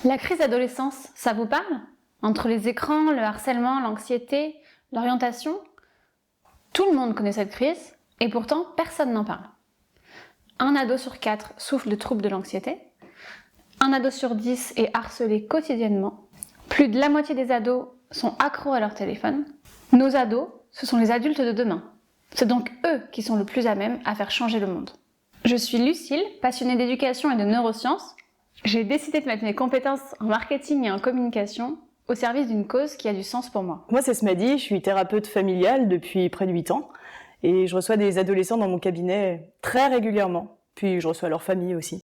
La crise d'adolescence, ça vous parle? Entre les écrans, le harcèlement, l'anxiété, l'orientation, tout le monde connaît cette crise et pourtant personne n'en parle. Un ado sur 4 souffre de troubles de l'anxiété, un ado sur 10 est harcelé quotidiennement, plus de la moitié des ados sont accros à leur téléphone. Nos ados, ce sont les adultes de demain. C'est donc eux qui sont le plus à même à faire changer le monde. Je suis Lucille, passionnée d'éducation et de neurosciences. J'ai décidé de mettre mes compétences en marketing et en communication au service d'une cause qui a du sens pour moi. Moi, c'est Smadi, je suis thérapeute familiale depuis près de 8 ans et je reçois des adolescents dans mon cabinet très régulièrement, puis je reçois leurs familles aussi.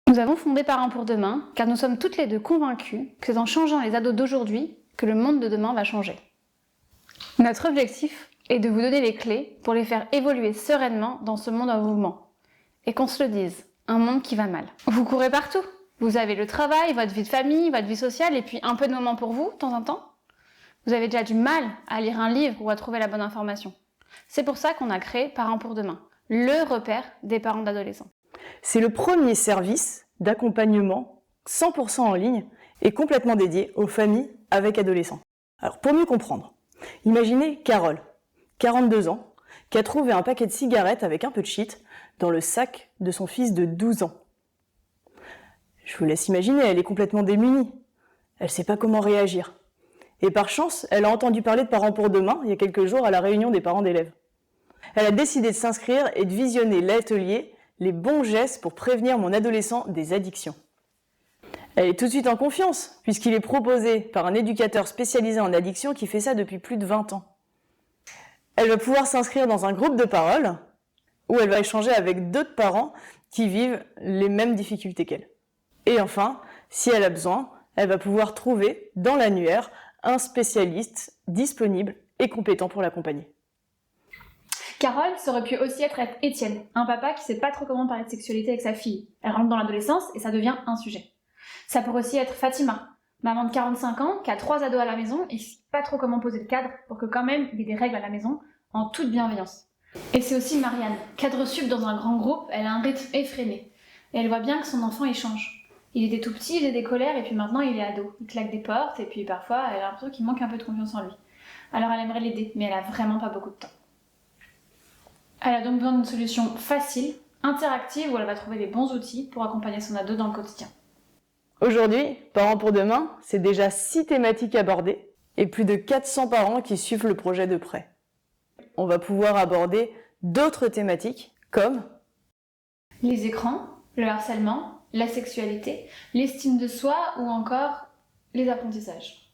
Nous avons fondé Parents pour demain car nous sommes toutes les deux convaincus que c'est en changeant les ados d'aujourd'hui que le monde de demain va changer. Notre objectif est de vous donner les clés pour les faire évoluer sereinement dans ce monde en mouvement. Et qu'on se le dise, un monde qui va mal. Vous courez partout. Vous avez le travail, votre vie de famille, votre vie sociale et puis un peu de moments pour vous, de temps en temps. Vous avez déjà du mal à lire un livre ou à trouver la bonne information. C'est pour ça qu'on a créé Parents pour demain, le repère des parents d'adolescents. C'est le premier service d'accompagnement 100% en ligne et complètement dédié aux familles avec adolescents. Alors pour mieux comprendre, imaginez Carole, 42 ans, qui a trouvé un paquet de cigarettes avec un peu de shit dans le sac de son fils de 12 ans. Je vous laisse imaginer, elle est complètement démunie. Elle ne sait pas comment réagir. Et par chance, elle a entendu parler de Parents pour demain il y a quelques jours à la réunion des parents d'élèves. Elle a décidé de s'inscrire et de visionner l'atelier « Les bons gestes pour prévenir mon adolescent des addictions ». Elle est tout de suite en confiance, puisqu'il est proposé par un éducateur spécialisé en addiction qui fait ça depuis plus de 20 ans. Elle va pouvoir s'inscrire dans un groupe de parole où elle va échanger avec d'autres parents qui vivent les mêmes difficultés qu'elle. Et enfin, si elle a besoin, elle va pouvoir trouver dans l'annuaire un spécialiste disponible et compétent pour l'accompagner. Carole, ça aurait pu aussi être Étienne, un papa qui sait pas trop comment parler de sexualité avec sa fille. Elle rentre dans l'adolescence et ça devient un sujet. Ça pourrait aussi être Fatima, maman de 45 ans qui a 3 ados à la maison et qui sait pas trop comment poser le cadre pour que quand même il y ait des règles à la maison en toute bienveillance. Et c'est aussi Marianne, cadre sup dans un grand groupe, elle a un rythme effréné. Et elle voit bien que son enfant il change. Il était tout petit, il faisait des colères et puis maintenant il est ado. Il claque des portes et puis parfois elle a l'impression qu'il manque un peu de confiance en lui. Alors elle aimerait l'aider, mais elle a vraiment pas beaucoup de temps. Elle a donc besoin d'une solution facile, interactive où elle va trouver les bons outils pour accompagner son ado dans le quotidien. Aujourd'hui, Parents pour demain, c'est déjà 6 thématiques abordées et plus de 400 parents qui suivent le projet de près. On va pouvoir aborder d'autres thématiques comme les écrans, le harcèlement, la sexualité, l'estime de soi ou encore les apprentissages.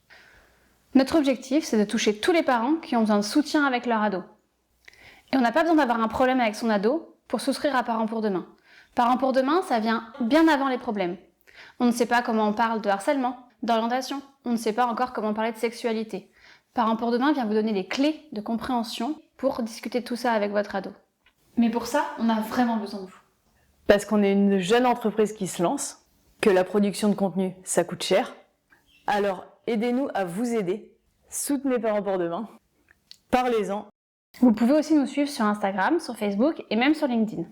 Notre objectif, c'est de toucher tous les parents qui ont besoin de soutien avec leur ado. Et on n'a pas besoin d'avoir un problème avec son ado pour souscrire à Parents pour demain. Parents pour demain, ça vient bien avant les problèmes. On ne sait pas comment on parle de harcèlement, d'orientation, on ne sait pas encore comment parler de sexualité. Parents pour demain vient vous donner les clés de compréhension pour discuter de tout ça avec votre ado. Mais pour ça, on a vraiment besoin de vous. parce qu'on est une jeune entreprise qui se lance, que la production de contenu, ça coûte cher. Alors, aidez-nous à vous aider. Soutenez Parents pour demain. Parlez-en. Vous pouvez aussi nous suivre sur Instagram, sur Facebook et même sur LinkedIn.